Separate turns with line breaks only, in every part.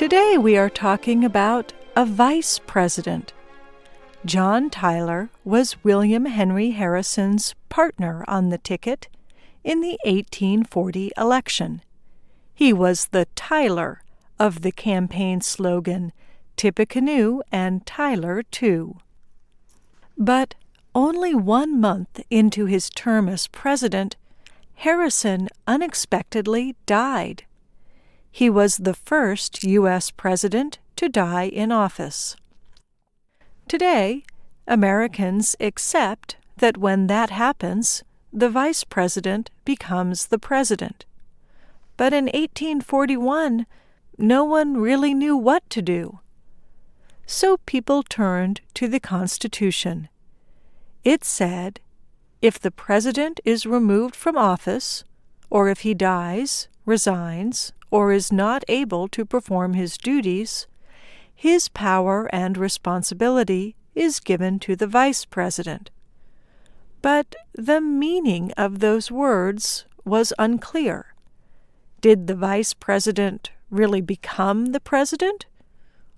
Today we are talking about a vice president. John Tyler was William Henry Harrison's partner on the ticket in the 1840 election. He was the Tyler of the campaign slogan, Tippecanoe and Tyler too. But only 1 month into his term as president, Harrison unexpectedly died. He was the first U.S. president to die in office. Today, Americans accept that when that happens, the vice president becomes the president. But in 1841, no one really knew what to do. So people turned to the Constitution. It said, if the president is removed from office, or if he dies, resigns, or is not able to perform his duties, his power and responsibility is given to the vice president. But the meaning of those words was unclear. Did the vice president really become the president?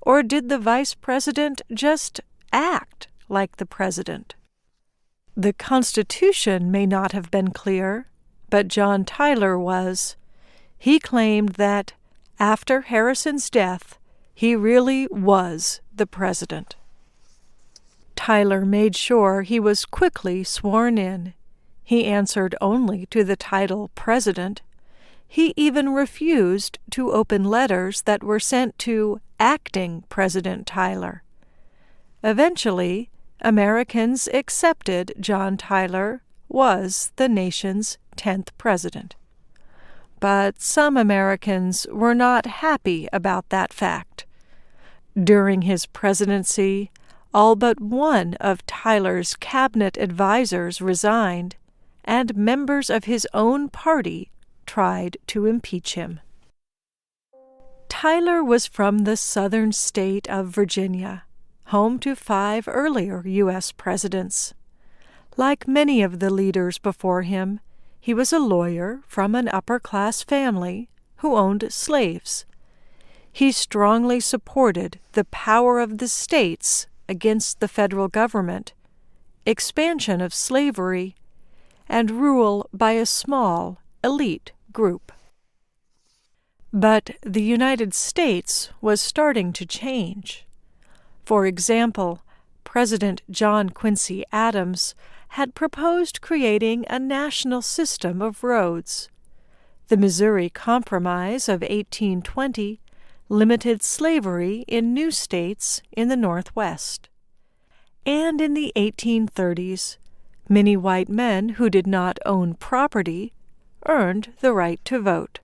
Or did the vice president just act like the president? The Constitution may not have been clear, but John Tyler was. He claimed that, after Harrison's death, he really was the president. Tyler made sure he was quickly sworn in. He answered only to the title president. He even refused to open letters that were sent to acting President Tyler. Eventually, Americans accepted John Tyler was the nation's 10th president. But some Americans were not happy about that fact. During his presidency, all but one of Tyler's cabinet advisors resigned, and members of his own party tried to impeach him. Tyler was from the southern state of Virginia, home to 5 earlier U.S. presidents. Like many of the leaders before him, he was a lawyer from an upper-class family who owned slaves. He strongly supported the power of the states against the federal government, expansion of slavery, and rule by a small, elite group. But the United States was starting to change. For example, President John Quincy Adams had proposed creating a national system of roads. The Missouri Compromise of 1820 limited slavery in new states in the Northwest. And in the 1830s, many white men who did not own property earned the right to vote.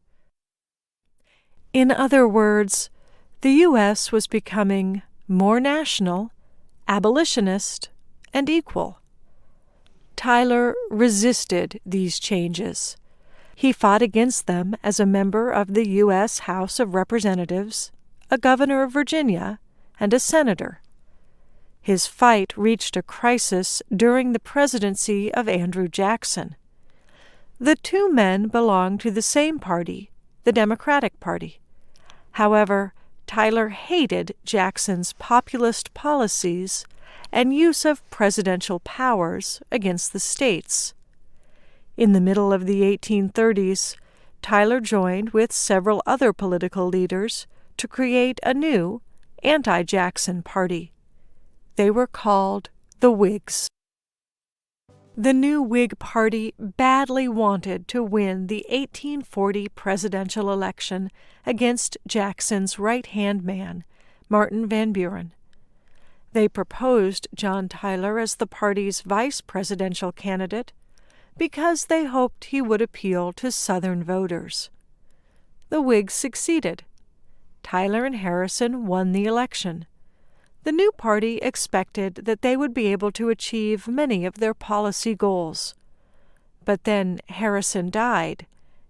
In other words, the U.S. was becoming more national, abolitionist, and equal. Tyler resisted these changes. He fought against them as a member of the U.S. House of Representatives, a governor of Virginia, and a senator. His fight reached a crisis during the presidency of Andrew Jackson. The two men belonged to the same party, the Democratic Party. However, Tyler hated Jackson's populist policies and use of presidential powers against the states. In the middle of the 1830s, Tyler joined with several other political leaders to create a new anti-Jackson party. They were called the Whigs. The new Whig Party badly wanted to win the 1840 presidential election against Jackson's right-hand man, Martin Van Buren. They proposed John Tyler as the party's vice presidential candidate because they hoped he would appeal to Southern voters. The Whigs succeeded. Tyler and Harrison won the election. The new party expected that they would be able to achieve many of their policy goals. But then Harrison died,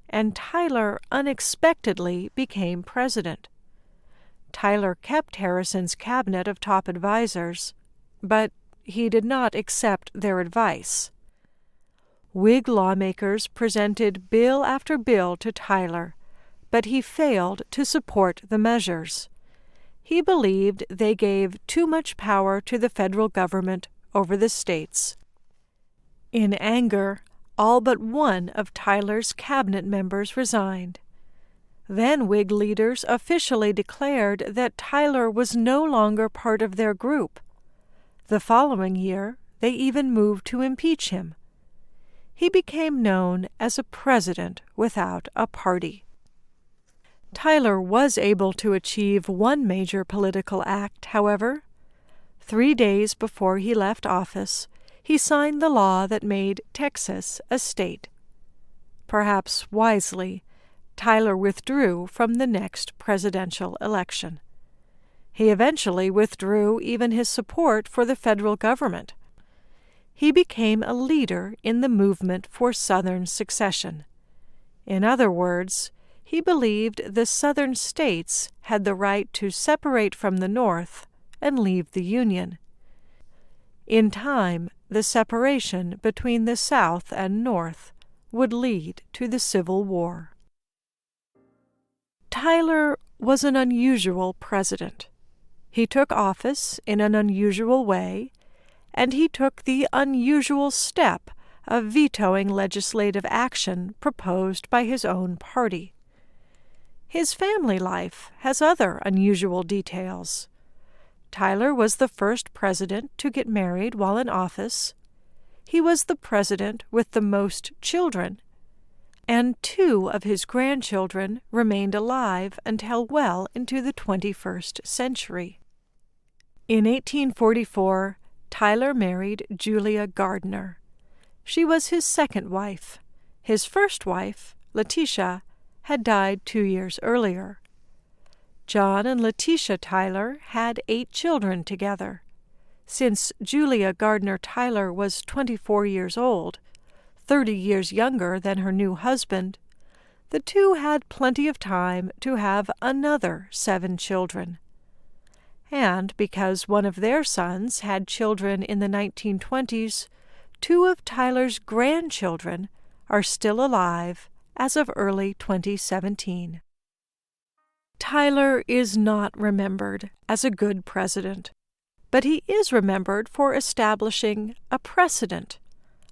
and Tyler unexpectedly became president. Tyler kept Harrison's cabinet of top advisors, but he did not accept their advice. Whig lawmakers presented bill after bill to Tyler, but he failed to support the measures. He believed they gave too much power to the federal government over the states. In anger, all but one of Tyler's cabinet members resigned. Then Whig leaders officially declared that Tyler was no longer part of their group. The following year, they even moved to impeach him. He became known as a president without a party. Tyler was able to achieve one major political act, however. 3 days before he left office, he signed the law that made Texas a state. Perhaps wisely, Tyler withdrew from the next presidential election. He eventually withdrew even his support for the federal government. He became a leader in the movement for Southern secession. In other words, he believed the Southern states had the right to separate from the North and leave the Union. In time, the separation between the South and North would lead to the Civil War. Tyler was an unusual president. He took office in an unusual way, and he took the unusual step of vetoing legislative action proposed by his own party. His family life has other unusual details. Tyler was the first president to get married while in office. He was the president with the most children, and 2 of his grandchildren remained alive until well into the 21st century. In 1844, Tyler married Julia Gardner. She was his second wife. His first wife, Letitia, had died 2 years earlier. John and Letitia Tyler had 8 children together. Since Julia Gardner Tyler was 24 years old, 30 years younger than her new husband, the two had plenty of time to have another 7 children. And because one of their sons had children in the 1920s, 2 of Tyler's grandchildren are still alive as of early 2017. Tyler is not remembered as a good president, but he is remembered for establishing a precedent,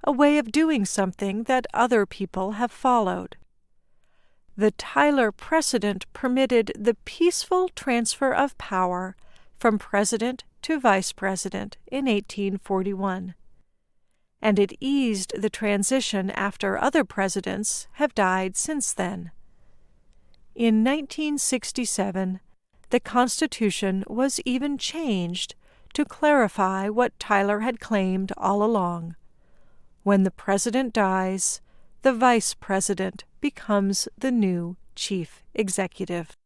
a way of doing something that other people have followed. The Tyler precedent permitted the peaceful transfer of power from president to vice president in 1841, and it eased the transition after other presidents have died since then. In 1967, the Constitution was even changed to clarify what Tyler had claimed all along. When the president dies, the vice president becomes the new chief executive.